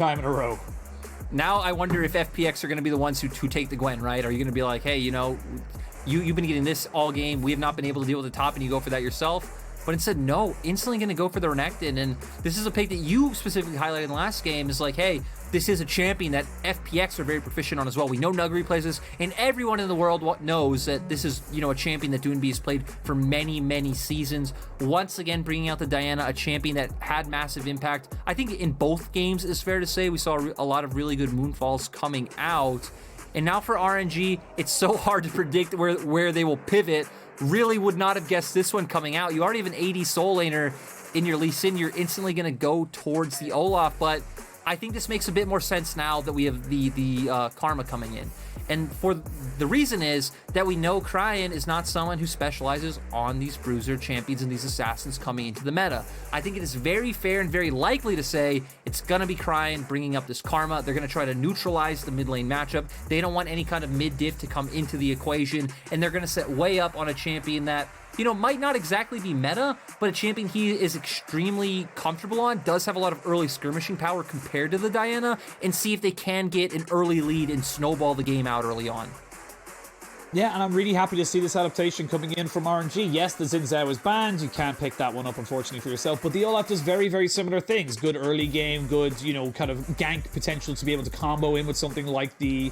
time in a row. Now I wonder if FPX are going to be the ones who take the Gwen, right? Are you going to be like, hey, you know, you've been getting this all game. We have not been able to deal with the top, and you go for that yourself? But instead, no, instantly going to go for the Renekton. And this is a pick that you specifically highlighted in the last game. Is like, hey, this is a champion that FPX are very proficient on as well. We know Nuguri plays this, and everyone in the world knows that this is, you know, a champion that Doinb has played for many, many seasons. Once again, bringing out the Diana, a champion that had massive impact. I think in both games, it's fair to say, we saw a lot of really good moonfalls coming out. And now for RNG, it's so hard to predict where they will pivot. Really would not have guessed this one coming out. You already have an AD soul laner in your Lee Sin. You're instantly going to go towards the Olaf, but I think this makes a bit more sense now that we have the Karma coming in. And for the reason is that we know Cryin is not someone who specializes on these bruiser champions and these assassins coming into the meta. I think it is very fair and very likely to say it's going to be Cryin bringing up this Karma. They're going to try to neutralize the mid lane matchup. They don't want any kind of mid diff to come into the equation, and they're going to set way up on a champion that, you know, might not exactly be meta, but a champion he is extremely comfortable on, does have a lot of early skirmishing power compared to the Diana, and see if they can get an early lead and snowball the game out early on. Yeah, and I'm really happy to see this adaptation coming in from RNG. Yes, the Xin Zhao is banned. You can't pick that one up, unfortunately, for yourself. But the Olaf does very, very similar things. Good early game, good, you know, kind of gank potential to be able to combo in with something like the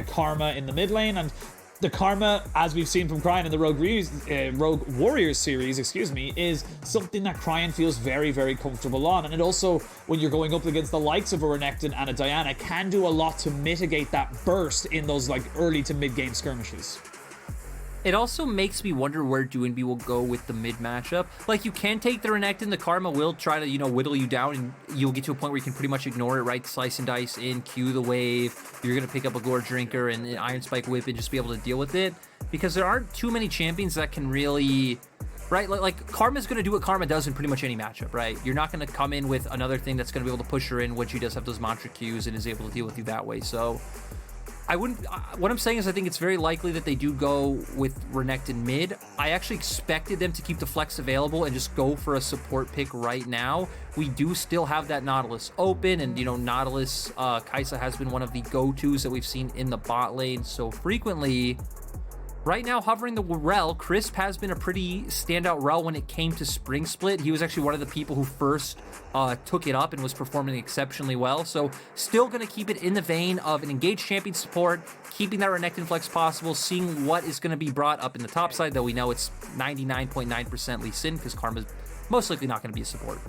Karma in the mid lane. And the Karma, as we've seen from Cryin in the Rogue Warriors series, is something that Cryin feels very, very comfortable on. And it also, when you're going up against the likes of a Renekton and a Diana, can do a lot to mitigate that burst in those like early to mid-game skirmishes. It also makes me wonder where Doinb will go with the mid matchup. Like, you can take the Renekton, the Karma will try to, you know, whittle you down, and you'll get to a point where you can pretty much ignore it, right? Slice and dice in, Q the wave. You're going to pick up a Gore Drinker and an Iron Spike Whip and just be able to deal with it. Because there aren't too many champions that can really, right? Like Karma's going to do what Karma does in pretty much any matchup, right? You're not going to come in with another thing that's going to be able to push her in when she does have those mantra Qs and is able to deal with you that way. So I wouldn't, what I'm saying is I think it's very likely that they do go with Renekton mid. I actually expected them to keep the flex available and just go for a support pick right now. We do still have that Nautilus open, and, you know, Nautilus, Kaisa has been one of the go-tos that we've seen in the bot lane so frequently. Right now, hovering the Rell, Crisp has been a pretty standout Rell when it came to Spring Split. He was actually one of the people who first took it up and was performing exceptionally well. So still going to keep it in the vein of an engaged champion support, keeping that Renekton flex possible, seeing what is going to be brought up in the top side, though we know it's 99.9% Lee Sin, because Karma's most likely not going to be a support.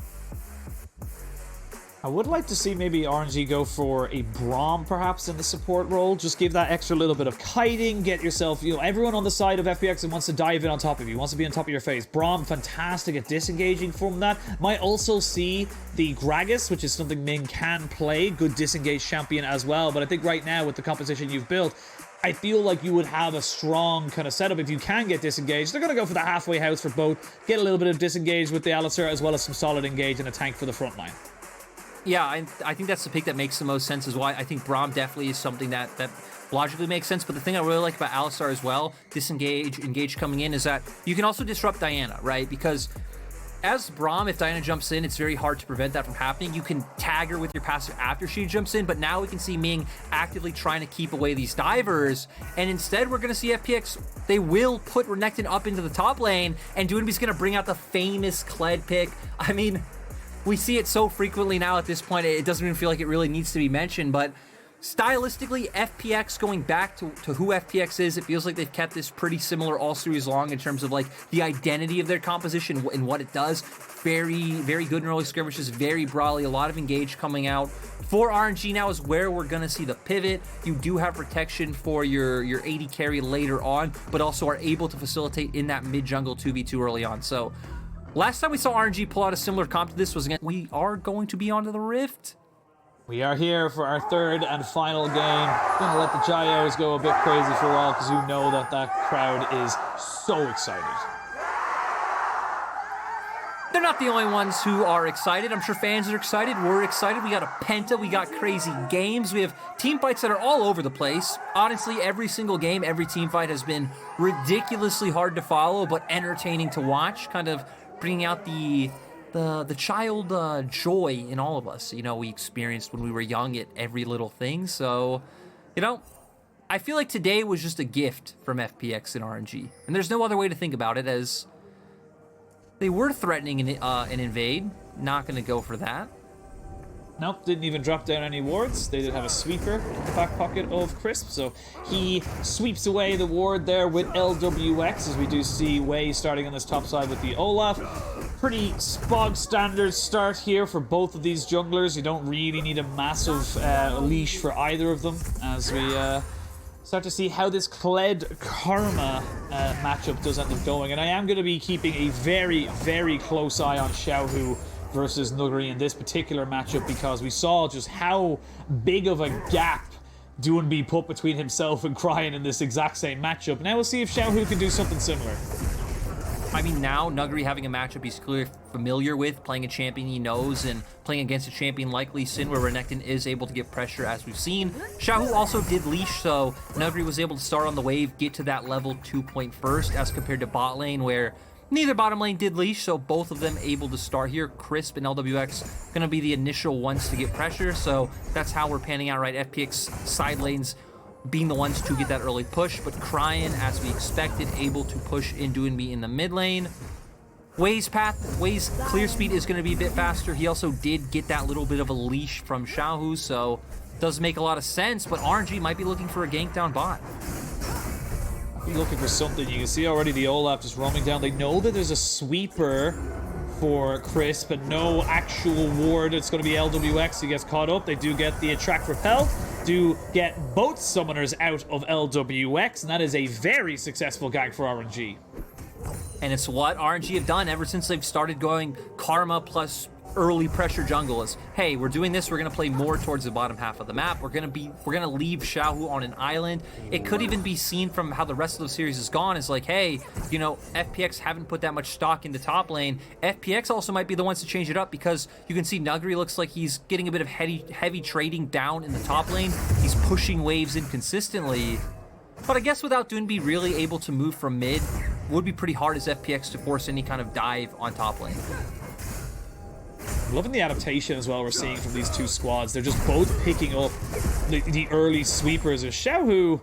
I would like to see maybe RNG go for a Braum perhaps in the support role. Just give that extra little bit of kiting, get yourself, you know, everyone on the side of FPX and wants to dive in on top of you, wants to be on top of your face. Braum, fantastic at disengaging from that. Might also see the Gragas, which is something Ming can play. Good disengaged champion as well. But I think right now with the composition you've built, I feel like you would have a strong kind of setup if you can get disengaged. They're going to go for the halfway house for both. Get a little bit of disengaged with the Alistar as well as some solid engage and a tank for the front line. Yeah, I think that's the pick that makes the most sense, is why I think Braum definitely is something that logically makes sense. But the thing I really like about Alistar as well, disengage, engage coming in, is that you can also disrupt Diana, right? Because as Braum, if Diana jumps in, it's very hard to prevent that from happening. You can tag her with your passive after she jumps in, but now we can see Ming actively trying to keep away these divers, and instead we're going to see FPX, they will put Renekton up into the top lane, and Doinb's going to bring out the famous Kled pick. I mean, we see it so frequently now at this point, it doesn't even feel like it really needs to be mentioned, but stylistically, FPX going back to who FPX is, it feels like they've kept this pretty similar all series long in terms of like the identity of their composition and what it does. Very, very good in early skirmishes, very brawly, a lot of engage coming out. For RNG now is where we're going to see the pivot. You do have protection for your AD carry later on, but also are able to facilitate in that mid-jungle 2v2 early on. So last time we saw RNG pull out a similar comp to this was again, we are going to be onto the Rift. We are here for our third and final game. Gonna let the Gyos go a bit crazy for a while because you know that crowd is so excited. They're not the only ones who are excited. I'm sure fans are excited. We're excited. We got a Penta. We got crazy games. We have team fights that are all over the place. Honestly, every single game, every team fight has been ridiculously hard to follow, but entertaining to watch. Kind of bringing out the the child joy in all of us, you know, we experienced when we were young at every little thing. So, you know, I feel like today was just a gift from FPX and RNG. And there's no other way to think about it, as they were threatening an invade. Not going to go for that. Nope, didn't even drop down any wards. They did have a sweeper in the back pocket of Crisp, so he sweeps away the ward there with Lwx, as we do see Wei starting on this top side with the Olaf. Pretty spog standard start here for both of these junglers. You don't really need a massive leash for either of them, as we start to see how this Kled Karma matchup does end up going. And I am going to be keeping a very, very close eye on Xiaohu versus Nuguri in this particular matchup, because we saw just how big of a gap Doinb put between himself and Cryin in this exact same matchup. Now we'll see if Xiaohu can do something similar. I mean, now Nuguri having a matchup he's clearly familiar with, playing a champion he knows, and playing against a champion like Lee Sin, where Renekton is able to get pressure, as we've seen. Xiaohu also did leash, so Nuguri was able to start on the wave, get to that level 2 point first, as compared to bot lane, where neither bottom lane did leash, so both of them able to start here. Crisp and Lwx going to be the initial ones to get pressure, so that's how we're panning out, right? FPX side lanes being the ones to get that early push, but Cryin, as we expected, able to push in Doinb in the mid lane. Wei's clear speed is going to be a bit faster. He also did get that little bit of a leash from Xiaohu, so does make a lot of sense, but RNG might be looking for a gank down bot. Be looking for something. You can see already the Olaf just roaming down. They know that there's a sweeper for Crisp, but no actual ward. It's going to be Lwx who gets caught up. They do get the attract repel, do get both summoners out of Lwx, and that is a very successful gank for RNG. And it's what RNG have done ever since they've started going Karma plus early pressure jungle. Is, hey, we're doing this, we're gonna play more towards the bottom half of the map. We're gonna leave Xiaohu on an island. It could even be seen from how the rest of the series is gone, is like, hey, you know, FPX haven't put that much stock in the top lane. FPX also might be the ones to change it up, because you can see Nuguri looks like he's getting a bit of heavy trading down in the top lane. He's pushing waves in consistently. But I guess without Doinb really able to move from mid, would be pretty hard as FPX to force any kind of dive on top lane. Loving the adaptation as well we're seeing from these two squads. They're just both picking up the early sweepers. Xiaohu,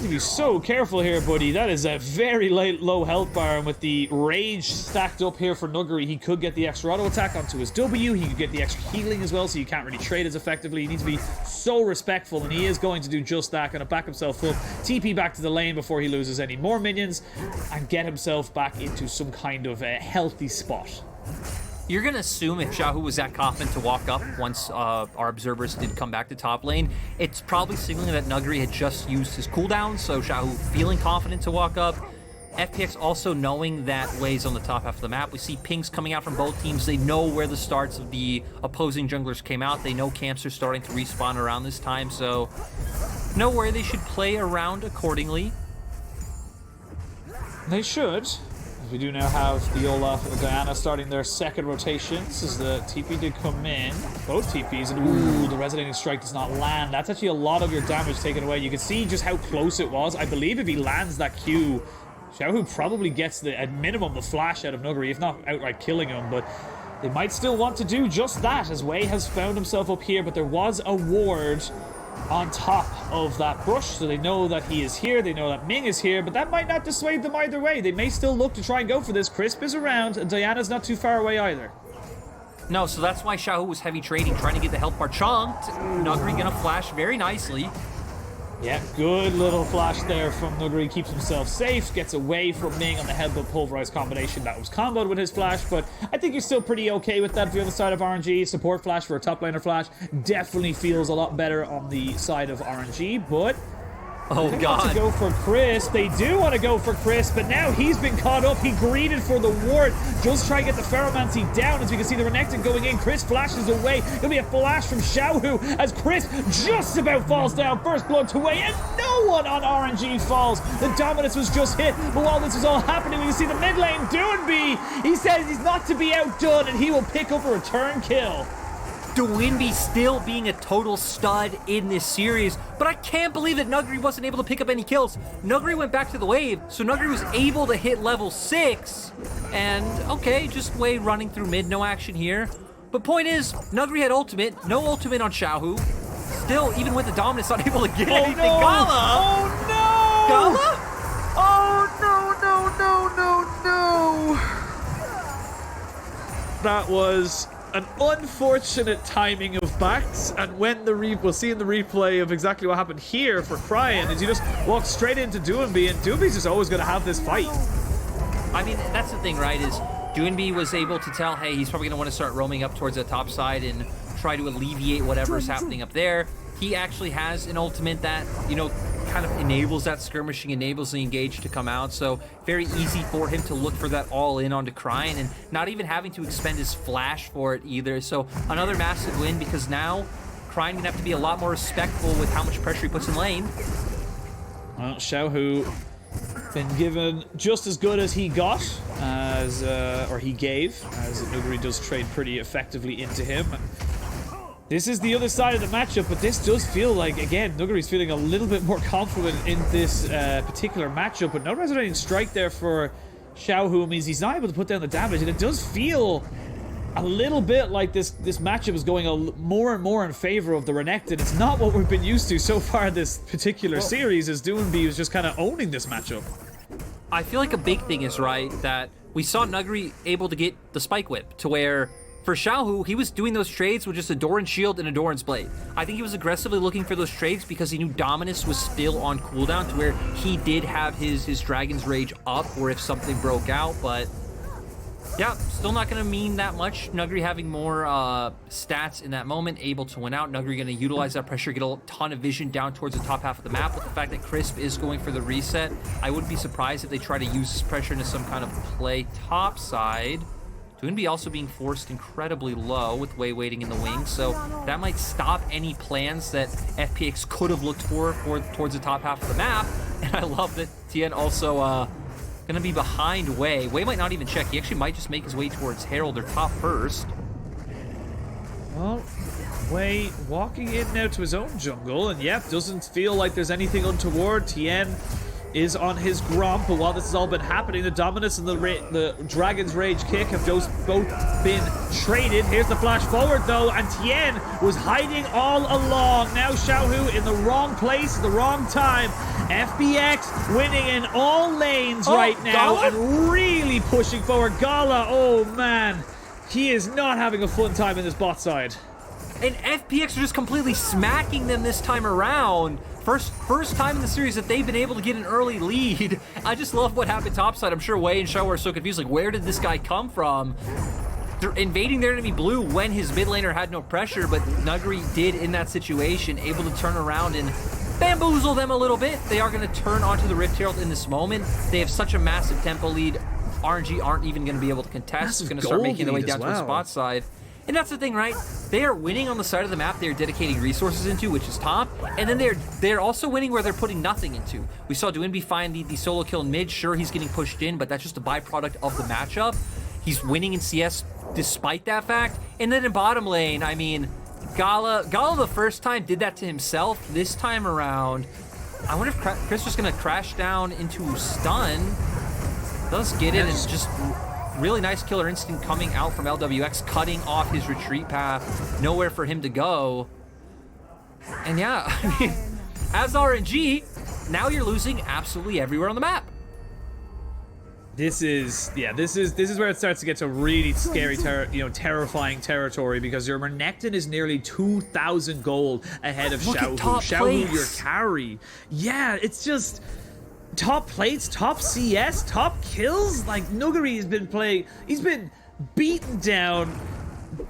to be so careful here, buddy. That is a very low health bar, and with the rage stacked up here for Nuguri, he could get the extra auto attack onto his W. He could get the extra healing as well, so you can't really trade as effectively. You need to be so respectful, and he is going to do just that. Going to back himself up, TP back to the lane before he loses any more minions, and get himself back into some kind of a healthy spot. You're going to assume if Xiaohu was that confident to walk up once our observers did come back to top lane, it's probably signaling that Nuguri had just used his cooldown, so Xiaohu feeling confident to walk up. FPX also knowing that Wei's on the top half of the map. We see pings coming out from both teams. They know where the starts of the opposing junglers came out. They know camps are starting to respawn around this time, so know where they should play around accordingly. They should. We do now have the Olaf and Diana starting their second rotations as the TP did come in. Both TPs, and ooh, the resonating strike does not land. That's actually a lot of your damage taken away. You can see just how close it was. I believe if he lands that Q, Xiaohu probably gets at minimum the flash out of Nuguri, if not outright killing him, but they might still want to do just that, as Wei has found himself up here, but there was a ward on top of that brush, so they know that he is here, they know that Ming is here, but that might not dissuade them either way. They may still look to try and go for this. Crisp is around, and Diana's not too far away either. No, so that's why Xiaohu was heavy trading, trying to get the health bar chunked. Nuguri gonna flash very nicely. Yeah, good little flash there from Nuguri. Keeps himself safe, gets away from Ming on the headbutt pulverize combination that was comboed with his flash, but I think you're still pretty okay with that. If you're on the side of RNG, support flash for a top laner flash definitely feels a lot better on the side of RNG, but oh they god, want to go for Crisp. They do want to go for Crisp, but now he's been caught up. He greeted for the ward. Just try to get the Ferromancy down, as we can see the Renekton going in. Crisp flashes away. There'll be a flash from Xiaohu as Crisp just about falls down. First blood to Wei, and no one on RNG falls. The dominance was just hit, but while this was all happening, we can see the mid lane Doinb. He says he's not to be outdone, and he will pick up a return kill. Doinb still being a total stud in this series, but I can't believe that Nuguri wasn't able to pick up any kills. Nuguri went back to the wave, so Nuguri was able to hit level 6, and okay, just Wei running through mid, no action here. But point is, Nuguri had ultimate, no ultimate on Xiaohu. Still, even with the dominance, not able to get anything. No. Gala! Oh no! Gala? Oh no! That was an unfortunate timing of backs, and when we'll see in the replay of exactly what happened here for Cryin, is he just walked straight into Doinb, and Doinb's just always going to have this fight. I mean, that's the thing, right, is Doinb was able to tell, hey, he's probably going to want to start roaming up towards the top side and try to alleviate whatever's happening up there. He actually has an ultimate that, you know, kind of enables that skirmishing, enables the engage to come out, so very easy for him to look for that all-in onto Cryin and not even having to expend his flash for it either. So another massive win, because now Cryin gonna have to be a lot more respectful with how much pressure he puts in lane. Well, Xiaohu been given just as good as he got, or he gave, as Nuguri does trade pretty effectively into him. This is the other side of the matchup, but this does feel like, again, Nuguri's feeling a little bit more confident in this particular matchup, but no resonating strike there for Xiaohu means he's not able to put down the damage, and it does feel a little bit like this matchup is going more and more in favor of the Renekton. It's not what we've been used to so far this particular series, as Doinb is just kind of owning this matchup. I feel like a big thing is, right, that we saw Nuguri able to get the Spike Whip to where for Xiaohu, he was doing those trades with just a Doran's Shield and a Doran's Blade. I think he was aggressively looking for those trades because he knew Dominus was still on cooldown to where he did have his Dragon's Rage up, or if something broke out, but yeah, still not going to mean that much. Nuguri having more stats in that moment, able to win out. Nuguri going to utilize that pressure, get a ton of vision down towards the top half of the map. With the fact that Crisp is going for the reset, I wouldn't be surprised if they try to use this pressure into some kind of play top side. Doinb also being forced incredibly low with Wei waiting in the wings, so that might stop any plans that FPX could have looked for towards the top half of the map. And I love that Tien also going to be behind Wei. Wei might not even check. He actually might just make his way towards Herald or top first. Well, Wei walking in now to his own jungle, and yep, doesn't feel like there's anything untoward. Tien is on his Gromp, but while this has all been happening, the Dominus and the Dragon's Rage kick have just both been traded. Here's the flash forward, though, and Tien was hiding all along. Now Xiaohu in the wrong place, the wrong time. FPX winning in all lanes right now, Gala? and really pushing forward. Gala, oh man, he is not having a fun time in this bot side. And FPX are just completely smacking them this time around. First time in the series that they've been able to get an early lead. I just love what happened topside. I'm sure Wei and Xiaohu are so confused, like, where did this guy come from? They're invading their enemy blue when his mid laner had no pressure, but Nuguri did in that situation, able to turn around and bamboozle them a little bit. They are going to turn onto the Rift Herald in this moment. They have such a massive tempo lead. RNG aren't even going to be able to contest. It's going to start making their way down to the spot side. And that's the thing, right? They are winning on the side of the map they're dedicating resources into, which is top, and then they're also winning where they're putting nothing into. We saw Doinb find the solo kill in mid. Sure, he's getting pushed in, but that's just a byproduct of the matchup. He's winning in CS despite that fact. And then in bottom lane, I mean, Gala the first time did that to himself. This time around, I wonder if Chris was going to crash down into stun. Does get it, and just really nice killer instinct coming out from Lwx, cutting off his retreat path. Nowhere for him to go. And yeah, I mean, as RNG, now you're losing absolutely everywhere on the map. This is where it starts to get to really scary, terrifying territory, because your Renekton is nearly 2,000 gold ahead of Xiaohu. Xiaohu, your carry. Yeah, it's just top plates, top CS, top kills. Like, Nuguri has been playing, he's been beaten down,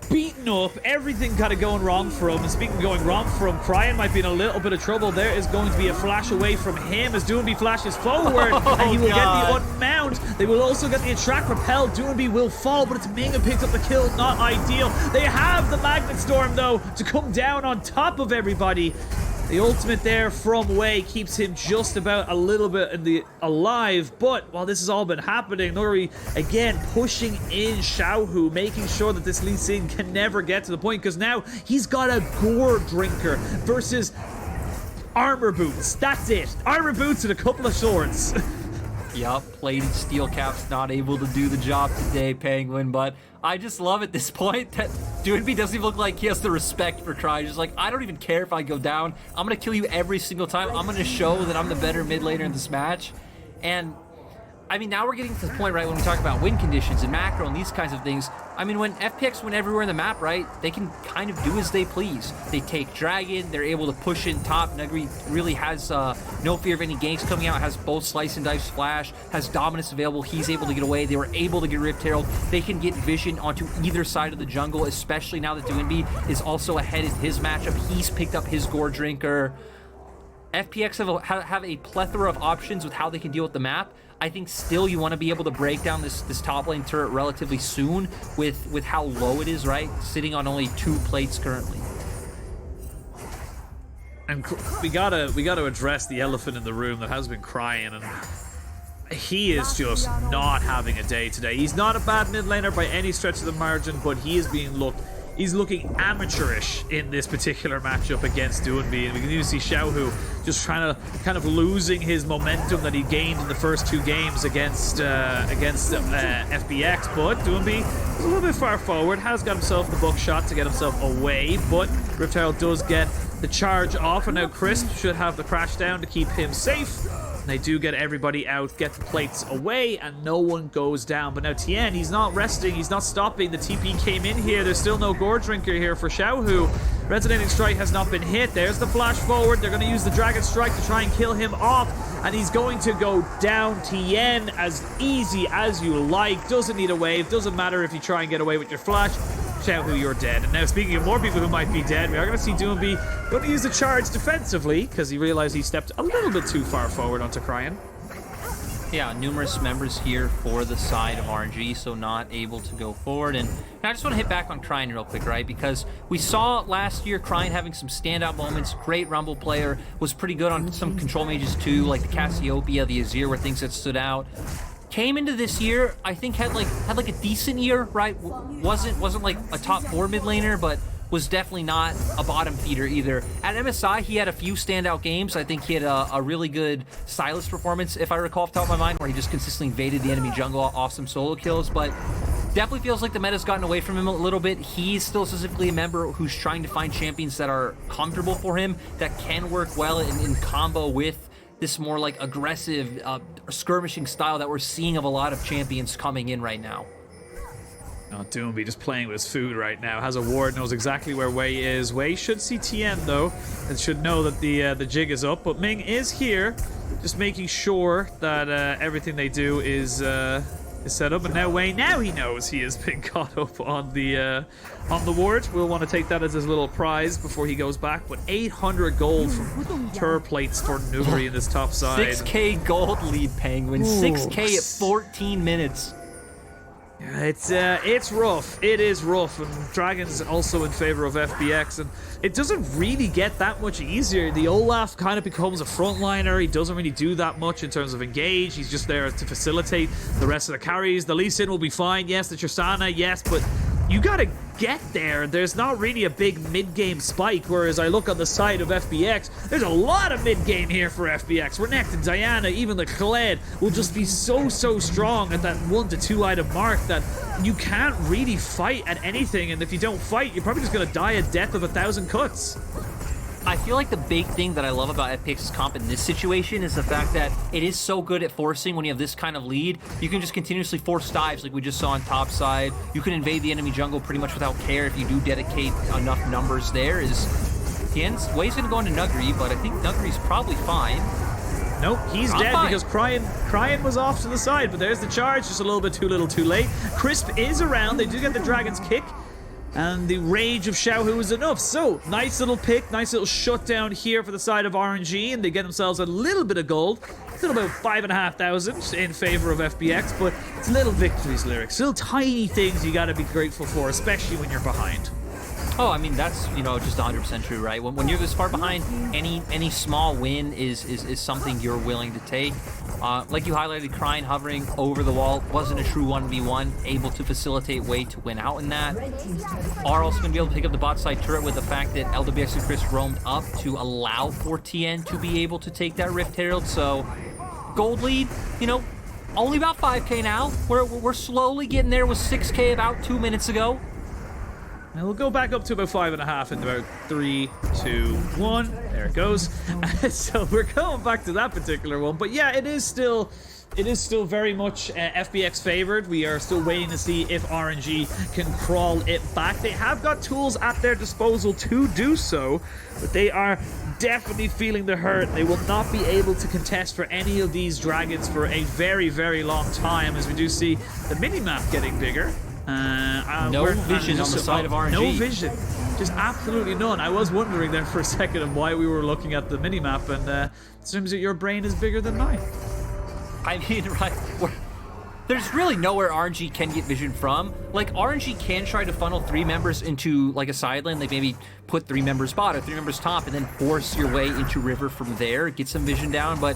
beaten up, everything kind of going wrong for him. And speaking of going wrong for him, Cryin might be in a little bit of trouble. There is going to be a flash away from him as Doinb flashes forward, and he will get the unmount. They will also get the attract repel. Doinb will fall, but it's Ming who picks up the kill. Not ideal. They have the Magnet Storm, though, to come down on top of everybody. The ultimate there from Wei keeps him just about a little bit in the alive, but while this has all been happening, Nuguri again pushing in Xiaohu, making sure that this Lee Sin can never get to the point, because now he's got a gore drinker versus armor boots. That's it. Armor boots and a couple of swords. Yup, plated steel caps not able to do the job today, Penguin, but I just love at this point that Doinb doesn't even look like he has the respect for Cryin. Just like, I don't even care if I go down. I'm going to kill you every single time. I'm going to show that I'm the better mid laner in this match. And I mean, now we're getting to the point, right, when we talk about win conditions and macro and these kinds of things. I mean, when FPX went everywhere in the map, right, they can kind of do as they please. They take Dragon, they're able to push in top. Nuguri really has no fear of any ganks coming out, has both Slice and Dice Flash, has Dominus available, he's able to get away. They were able to get Rift Herald. They can get vision onto either side of the jungle, especially now that Doinb is also ahead in his matchup. He's picked up his Gore Drinker. FPX have a plethora of options with how they can deal with the map. I think still you want to be able to break down this top lane turret relatively soon with how low it is, right? Sitting on only 2 plates currently. And we gotta address the elephant in the room that has been Cryin, and he is just not having a day today. He's not a bad mid laner by any stretch of the margin, but he is being looked. He's looking amateurish in this particular matchup against Doinb, and we can even see Xiaohu just trying to kind of losing his momentum that he gained in the first 2 games against FPX. But Doinb is a little bit far forward, has got himself the buckshot to get himself away, but Rift Herald does get the charge off, and now Crisp should have the crash down to keep him safe. And they do get everybody out, get the plates away, and no one goes down. But now Tien, he's not resting, he's not stopping. The TP came in here. There's still no Gore Drinker here for Xiaohu. Resonating Strike has not been hit. There's the flash forward. They're going to use the Dragon Strike to try and kill him off. And he's going to go down. Tien, as easy as you like. Doesn't need a wave. Doesn't matter if you try and get away with your flash. Xiaohu, you're dead. And now, speaking of more people who might be dead, we are going to see Doinb going to use the charge defensively because he realized he stepped a little bit too far forward onto Cryin. Yeah, numerous members here for the side of RNG, so not able to go forward. And I just want to hit back on Cryin real quick, right? Because we saw last year Cryin having some standout moments. Great Rumble player, was pretty good on some control mages too, like the Cassiopeia, the Azir, where things that stood out. Came into this year, I think had like a decent year, right? Wasn't like a top 4 mid laner, but was definitely not a bottom feeder either. At MSI, he had a few standout games. I think he had a really good Silas performance, if I recall off the top of my mind, where he just consistently invaded the enemy jungle off some solo kills, but definitely feels like the meta's gotten away from him a little bit. He's still specifically a member who's trying to find champions that are comfortable for him, that can work well in combo with this more like aggressive skirmishing style that we're seeing of a lot of champions coming in right now. Oh, Doinb just playing with his food right now. Has a ward, knows exactly where Wei is. Wei should see Tien though, and should know that the jig is up. But Ming is here, just making sure that everything they do is set up. And now Wei, now he knows he has been caught up on the ward. We'll want to take that as his little prize before he goes back. But 800 gold from turret plates for Nuguri in this top side. 6k gold lead, Penguin. Ooh. 6k at 14 minutes. It's rough. It is rough, and Dragon's also in favor of FPX, and it doesn't really get that much easier. The Olaf kind of becomes a frontliner. He doesn't really do that much in terms of engage. He's just there to facilitate the rest of the carries. The Lee Sin will be fine. Yes, the Tristana, yes, but you gotta get there. There's not really a big mid-game spike, whereas I look on the side of FPX, there's a lot of mid-game here for FPX. Renekton, Diana, even the Kled will just be so strong at that 1 to 2 item mark that you can't really fight at anything, and if you don't fight, you're probably just gonna die a death of 1,000 cuts. I feel like the big thing that I love about FPX's comp in this situation is the fact that it is so good at forcing when you have this kind of lead. You can just continuously force dives like we just saw on top side. You can invade the enemy jungle pretty much without care if you do dedicate enough numbers there. Wei's going to go into Nuguri, but I think Nuguri's probably fine. Nope, he's dead because Cryin was off to the side, but there's the charge, just a little bit too little too late. Crisp is around, they do get the Dragon's Kick, and the rage of Xiaohu is enough. So, nice little pick, nice little shutdown here for the side of RNG, and they get themselves a little bit of gold. Still about 5,500 in favor of FPX, but it's little victories, Lwx. Still tiny things you gotta be grateful for, especially when you're behind. Oh, I mean, that's, you know, just 100% true, right? When you're this far behind, any small win is something you're willing to take. Like you highlighted, Cryin hovering over the wall wasn't a true 1v1, able to facilitate way to win out in that. Are also going to be able to pick up the bot side turret with the fact that Lwx and Chris roamed up to allow for TN to be able to take that Rift Herald. So, gold lead, you know, only about 5k now. We're slowly getting there with 6k about 2 minutes ago. And we'll go back up to about 5.5 in about 3, 2, 1. There it goes. So we're going back to that particular one. But yeah, it is still very much FPX favored. We are still waiting to see if RNG can crawl it back. They have got tools at their disposal to do so, but they are definitely feeling the hurt. They will not be able to contest for any of these dragons for a very, very long time, as we do see the mini-map getting bigger. No vision on the side of RNG. No vision. Just absolutely none. I was wondering there for a second of why we were looking at the minimap, and it seems that your brain is bigger than mine. I mean, right, there's really nowhere RNG can get vision from. Like, RNG can try to funnel 3 members into, like, a side lane. Like, maybe put 3 members bot or 3 members top, and then force your way into river from there, get some vision down. But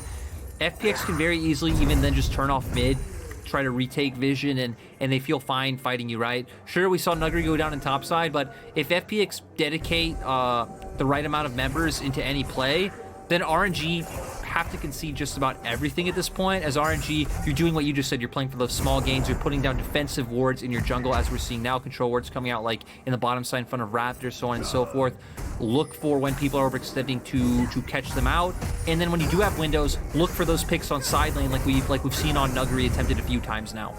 FPX can very easily even then just turn off mid, try to retake vision, and they feel fine fighting you, right? Sure, we saw Nuguri go down in top side, but if FPX dedicate the right amount of members into any play, then RNG have to concede just about everything at this point. As RNG, you're doing what you just said. You're playing for those small gains. You're putting down defensive wards in your jungle, as we're seeing now. Control wards coming out like in the bottom side in front of Raptors, so on and so forth. Look for when people are overextending to catch them out. And then when you do have windows, look for those picks on side lane like we've seen on Nuguri attempted a few times now.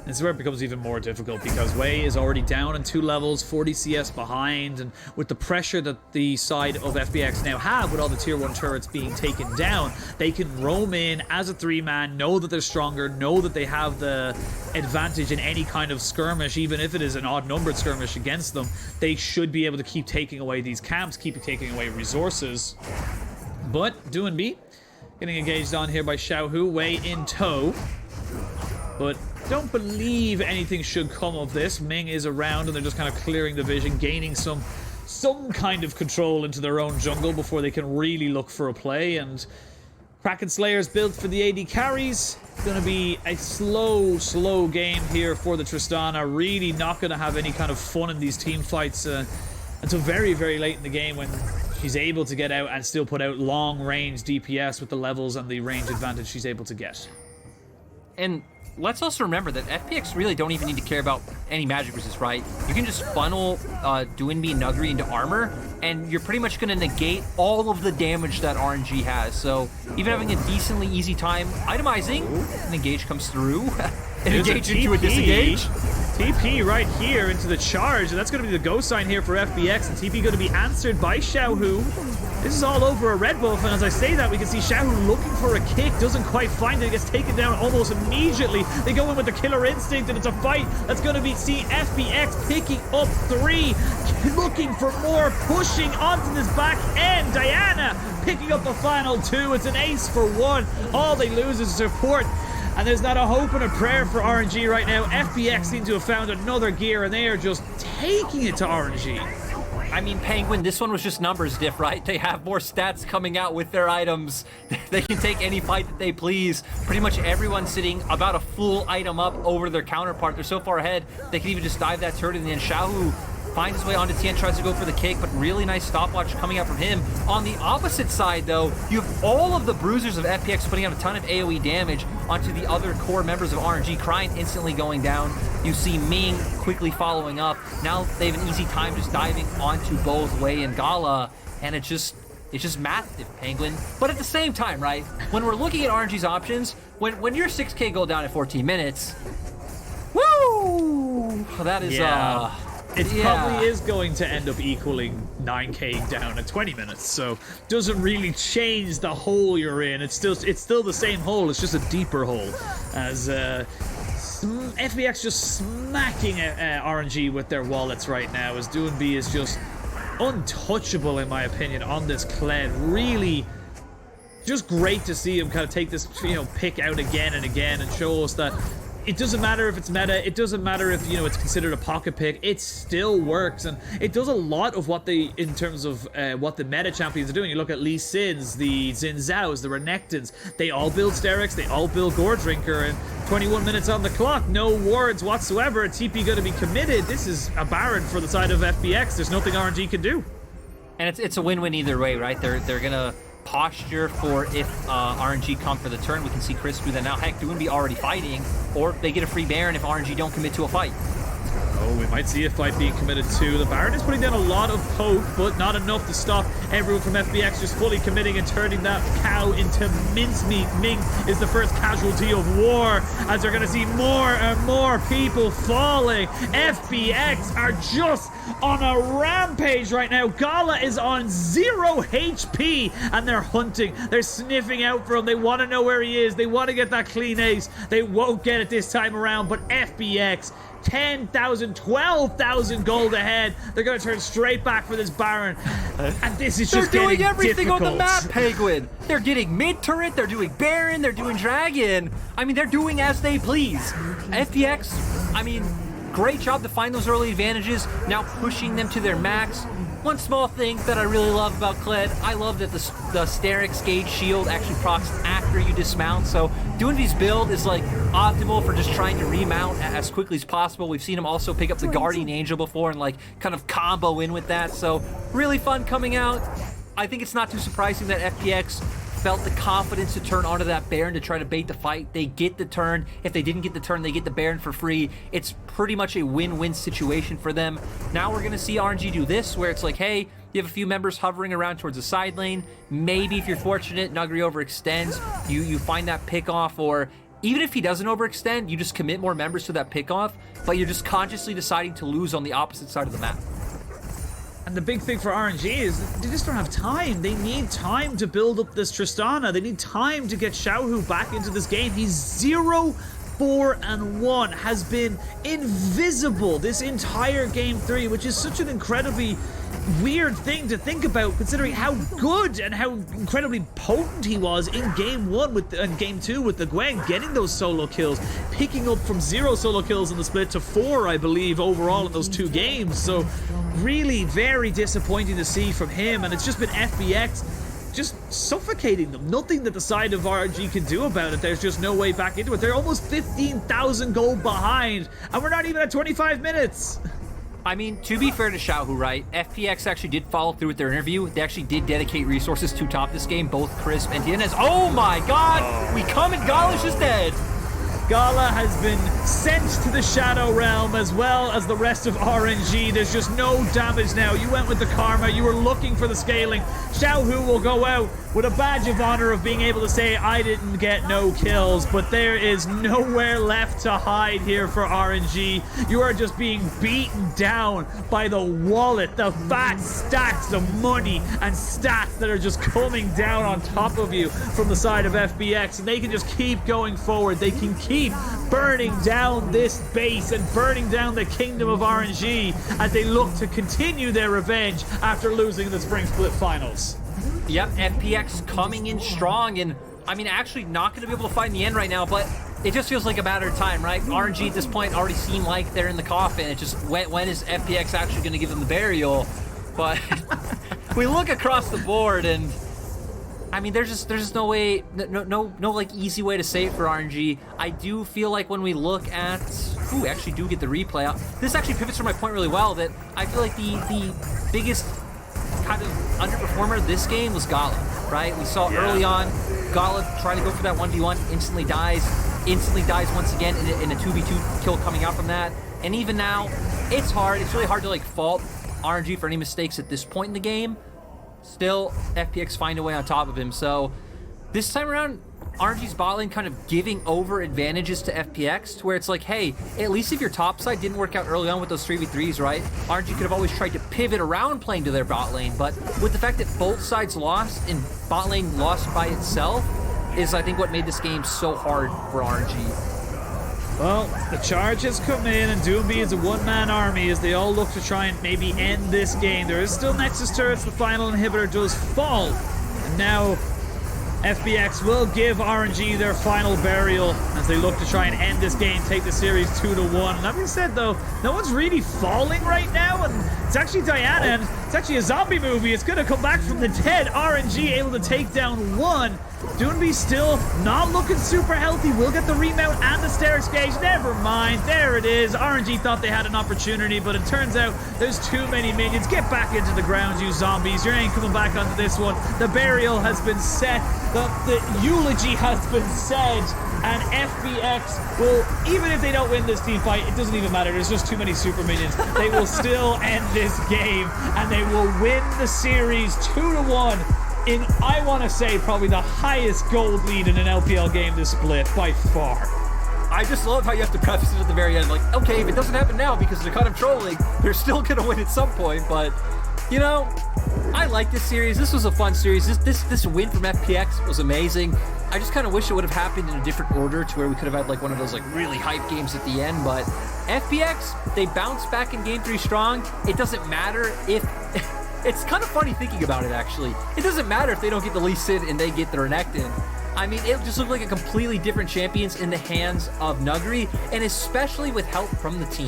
This is where it becomes even more difficult, because Wei is already down in 2 levels, 40 CS behind, and with the pressure that the side of FPX now have with all the tier 1 turrets being taken down, they can roam in as a 3-man, know that they're stronger, know that they have the advantage in any kind of skirmish, even if it is an odd-numbered skirmish against them. They should be able to keep taking away these camps, keep taking away resources. But Doinb getting engaged on here by Xiaohu, Wei in tow. But don't believe anything should come of this. Ming is around, and they're just kind of clearing the vision, gaining some kind of control into their own jungle before they can really look for a play. And Kraken Slayer's built for the AD carries. It's going to be a slow game here for the Tristana. Really not going to have any kind of fun in these team fights until very, very late in the game, when she's able to get out and still put out long-range DPS with the levels and the range advantage she's able to get. And let's also remember that FPX really don't even need to care about any magic resist, right? You can just funnel Doinb and Nuguri into armor, and you're pretty much going to negate all of the damage that RNG has. So even having a decently easy time itemizing, an engage comes through, and engage into a disengage. TP right here into the charge, and that's going to be the go sign here for FPX, and TP going to be answered by Xiaohu. This is all over a red buff, and as I say that, we can see Xiaohu looking for a kick, doesn't quite find it, gets taken down almost immediately. They go in with the killer instinct, and it's a fight that's going to be FPX picking up 3, looking for more, pushing onto this back end. Diana picking up the final 2. It's an ace for 1. All they lose is support. And there's not a hope and a prayer for RNG right now. FPX seem to have found another gear, and they are just taking it to RNG. I mean, Penguin, this one was just numbers diff, right? They have more stats coming out with their items. They can take any fight that they please. Pretty much everyone's sitting about a full item up over their counterpart. They're so far ahead, they can even just dive that turret, and then Xiaohu finds his way onto Tien, tries to go for the kick, but really nice stopwatch coming out from him. On the opposite side, though, you have all of the bruisers of FPX putting out a ton of AoE damage onto the other core members of RNG. Cryin instantly going down. You see Ming quickly following up. Now they have an easy time just diving onto both Wei and Gala, and it's just math, Penguin. But at the same time, right, when we're looking at RNG's options, when your 6k go down at 14 minutes, woo! That is, It probably is going to end up equaling 9k down at 20 minutes, so doesn't really change the hole you're in. It's still the same hole, it's just a deeper hole. As FPX just smacking RNG with their wallets right now, as Doinb is just untouchable in my opinion on this Kled. Really just great to see him kind of take this pick out again and again and show us that it doesn't matter if it's meta, it doesn't matter if, you know, it's considered a pocket pick, it still works, and it does a lot of what they, in terms of what the meta champions are doing. You look at Lee Sins, the Xin Zhaos, the Renektons, they all build Sterix, they all build Gore Drinker, and 21 minutes on the clock, no wards whatsoever, a TP going to be committed. This is a Baron for the side of FPX. There's nothing RNG can do. And it's a win-win either way, right? They're gonna posture for if RNG come for the turn. We can see Chris do that now. Heck, Doinb already fighting, or they get a free Baron if RNG don't commit to a fight. Oh, we might see a fight being committed to. The Baron is putting down a lot of poke, but not enough to stop everyone from FPX just fully committing and turning that cow into mincemeat. Ming is the first casualty of war, as they're going to see more and more people falling. FPX are just on a rampage right now. Gala is on 0 HP, and they're hunting. They're sniffing out for him. They want to know where he is. They want to get that clean ace. They won't get it this time around, but FPX 10,000, 12,000 gold ahead. They're going to turn straight back for this Baron. And this is just They're doing getting everything difficult. on the map, Penguin. They're getting mid-turret, they're doing Baron, they're doing Dragon. I mean, they're doing as they please. FPX, I mean, great job to find those early advantages, now pushing them to their max. One small thing that I really love about Kled, I love that the Sterix Gauge Shield actually procs after you dismount, so Doinb's build is like optimal for just trying to remount as quickly as possible. We've seen him also pick up the Guardian Angel before and like kind of combo in with that, so really fun coming out. I think it's not too surprising that FPX felt the confidence to turn onto that Baron to try to bait the fight. They get the turn. If they didn't get the turn, they get the Baron for free. It's pretty much a win-win situation for them. Now we're going to see RNG do this, where it's like, hey, you have a few members hovering around towards the side lane. Maybe if you're fortunate, Nuguri overextends, you find that pick-off, or even if he doesn't overextend, you just commit more members to that pick-off, but you're just consciously deciding to lose on the opposite side of the map. And the big thing for RNG is they just don't have time. They need time to build up this Tristana. They need time to get Xiaohu back into this game. He's 0, 4, and 1, has been invisible this entire game 3, which is such an incredibly weird thing to think about, considering how good and how incredibly potent he was in game 1 and game 2 with the Gwen, getting those solo kills, picking up from 0 solo kills in the split to 4, I believe, overall in those 2 games. So really very disappointing to see from him, and it's just been FPX just suffocating them. Nothing that the side of RNG can do about it. There's just no way back into it. They're almost 15,000 gold behind, and we're not even at 25 minutes. I mean, to be fair to Xiaohu, right, FPX actually did follow through with their interview. They actually did dedicate resources to top this game, both Crisp and DNS. Oh my god! We come and Gala's just dead! Gala has been sent to the Shadow Realm, as well as the rest of RNG. There's just no damage now. You went with the Karma. You were looking for the scaling. Xiaohu will go out with a badge of honor of being able to say, I didn't get no kills, but there is nowhere left to hide here for RNG. You are just being beaten down by the wallet, the fat stacks of money and stats that are just coming down on top of you from the side of FPX, and they can just keep going forward. They can keep burning down this base and burning down the kingdom of RNG as they look to continue their revenge after losing the Spring Split Finals. Yep, FPX coming in strong, and I mean, actually not going to be able to fight in the end right now, but it just feels like a matter of time, right? RNG at this point already seem like they're in the coffin. It just, when is FPX actually going to give them the burial? But we look across the board, and I mean, there's just no way, no like easy way to say it for RNG. I do feel like when we look at, ooh, actually do get the replay out. This actually pivots from my point really well, that I feel like the biggest kind of underperformer this game was Gala, right? We saw early on Gala trying to go for that 1v1, instantly dies once again in a 2v2 kill coming out from that. And even now, it's really hard to like fault RNG for any mistakes at this point in the game. Still, FPX find a way on top of him. So this time around, RNG's bot lane kind of giving over advantages to FPX, to where it's like, hey, at least if your top side didn't work out early on with those 3v3s, right? RNG could have always tried to pivot around playing to their bot lane, but with the fact that both sides lost and bot lane lost by itself is, I think, what made this game so hard for RNG. Well, the charge has come in, and Doinb is a one-man army as they all look to try and maybe end this game. There is still Nexus turrets. The final inhibitor does fall, and now FPX will give RNG their final burial as they look to try and end this game, take the series 2-1. And that being said, though, no one's really falling right now, and it's actually Diana, and it's actually a zombie movie. It's going to come back from the dead. RNG able to take down one. Doinb still not looking super healthy. Will get the remount and the stairs gauge. Never mind. There it is. RNG thought they had an opportunity, but it turns out there's too many minions. Get back into the ground, you zombies. You ain't coming back onto this one. The burial has been set. The eulogy has been said. And FPX will, even if they don't win this team fight, it doesn't even matter. There's just too many super minions. They will still end this game, and they will win the series 2-1. In, I want to say, probably the highest gold lead in an LPL game this split by far. I just love how you have to preface it at the very end, like, okay, if it doesn't happen now because they're kind of trolling, they're still gonna win at some point. But you know, I like this series. This was a fun series. This win from FPX was amazing. I just kind of wish it would have happened in a different order, to where we could have had like one of those like really hype games at the end. But FPX, they bounced back in Game 3 strong. It doesn't matter if it's kind of funny thinking about it, actually. It doesn't matter if they don't get the Lee Sin and they get the Renekton. I mean, it just looked like a completely different champions in the hands of Nuguri, and especially with help from the team.